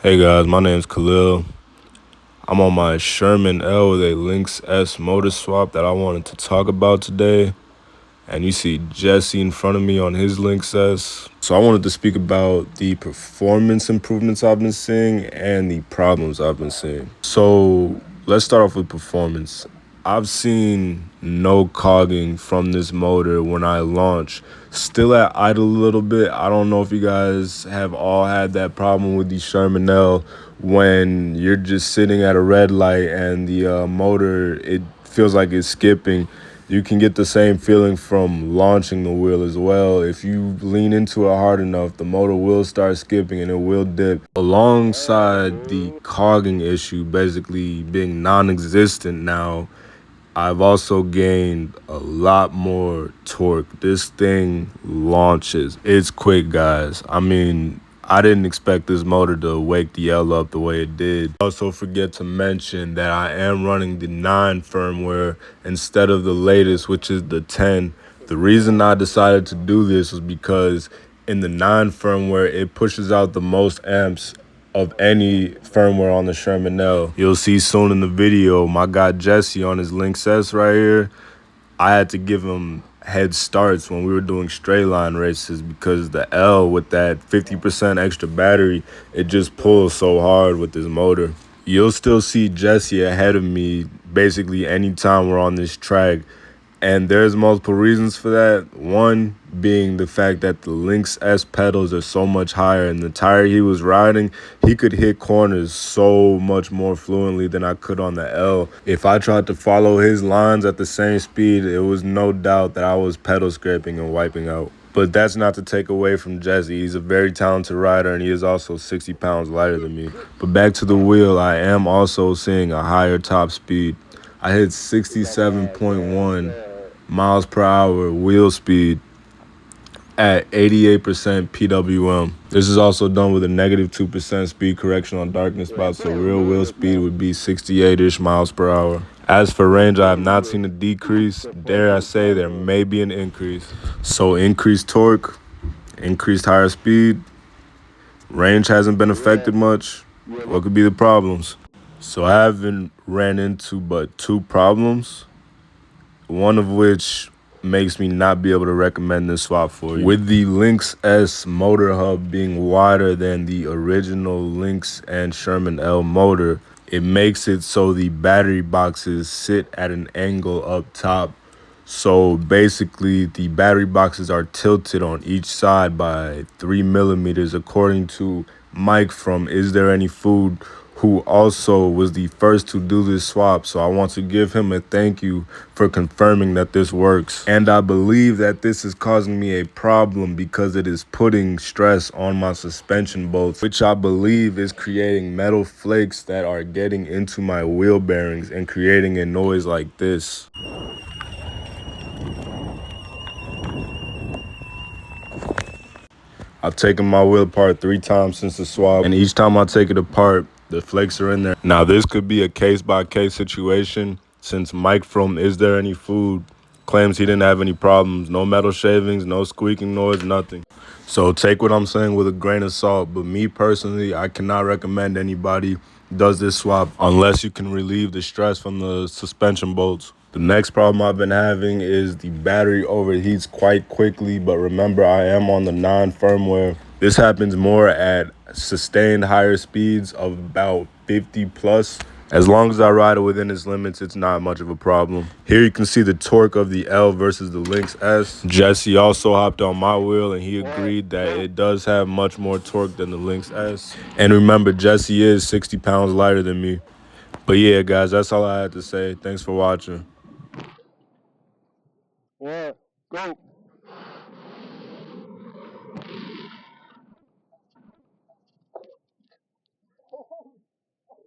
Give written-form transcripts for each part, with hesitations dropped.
Hey guys, my name's Khalil. I'm on my Sherman L with a Lynx-S motor swap that I wanted to talk about today. And you see Jesse in front of me on his Lynx-S. So I wanted to speak about the performance improvements I've been seeing and the problems I've been seeing. So let's start off with performance. I've seen no cogging from this motor when I launch. Still at idle a little bit. I don't know if you guys have all had that problem with the Sherman L when you're just sitting at a red light and the motor, it feels like it's skipping. You can get the same feeling from launching the wheel as well. If you lean into it hard enough, the motor will start skipping and it will dip. Alongside the cogging issue basically being non-existent now, I've also gained a lot more torque. This thing launches. It's quick, guys. I mean, I didn't expect this motor to wake the L up the way it did. Also forget to mention that I am running the 9 firmware instead of the latest, which is the 10. The reason I decided to do this was because in the 9 firmware, it pushes out the most amps of any firmware on the Sherman L. You'll see soon in the video, my guy Jesse on his Lynx-S right here, I had to give him head starts when we were doing straight line races because the L with that 50% extra battery, it just pulls so hard with this motor. You'll still see Jesse ahead of me basically anytime we're on this track. And there's multiple reasons for that. One being the fact that the Lynx-S pedals are so much higher, and the tire he was riding, he could hit corners so much more fluently than I could on the L. If I tried to follow his lines at the same speed, it was no doubt that I was pedal scraping and wiping out. But that's not to take away from Jesse. He's a very talented rider, and he is also 60 pounds lighter than me. But back to the wheel, I am also seeing a higher top speed. I hit 67.1 miles per hour wheel speed at 88% PWM. This is also done with a negative 2% speed correction on darkness spots, so real wheel speed would be 68-ish miles per hour. As for range, I have not seen a decrease. Dare I say there may be an increase. So increased torque, increased higher speed, range hasn't been affected much. What could be the problems? So I haven't ran into but 2 problems, one of which makes me not be able to recommend this swap for you. With the Lynx-S motor hub being wider than the original Lynx and Sherman L motor, it makes it so the battery boxes sit at an angle up top. So basically the battery boxes are tilted on each side by 3 millimeters, according to Mike from Is There Any Food, who also was the first to do this swap. So I want to give him a thank you for confirming that this works. And I believe that this is causing me a problem because it is putting stress on my suspension bolts, which I believe is creating metal flakes that are getting into my wheel bearings and creating a noise like this. I've taken my wheel apart 3 times since the swap, and each time I take it apart, the flakes are in there. Now, this could be a case-by-case situation, since Mike from Is There Any Food claims he didn't have any problems. No metal shavings, no squeaking noise, nothing. So take what I'm saying with a grain of salt, but me personally, I cannot recommend anybody does this swap unless you can relieve the stress from the suspension bolts. The next problem I've been having is the battery overheats quite quickly, but remember I am on the 9 firmware. This happens more at sustained higher speeds of about 50 plus. As long as I ride it within its limits, it's not much of a problem. Here you can see the torque of the L versus the Lynx-S. Jesse also hopped on my wheel and he agreed that it does have much more torque than the Lynx-S. And remember, Jesse is 60 pounds lighter than me. But yeah, guys, that's all I had to say. Thanks for watching. Yeah, go.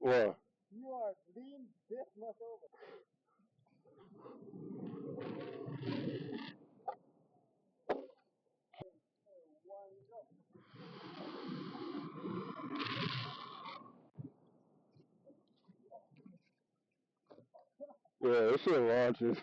Yeah. Yeah, this shit launches.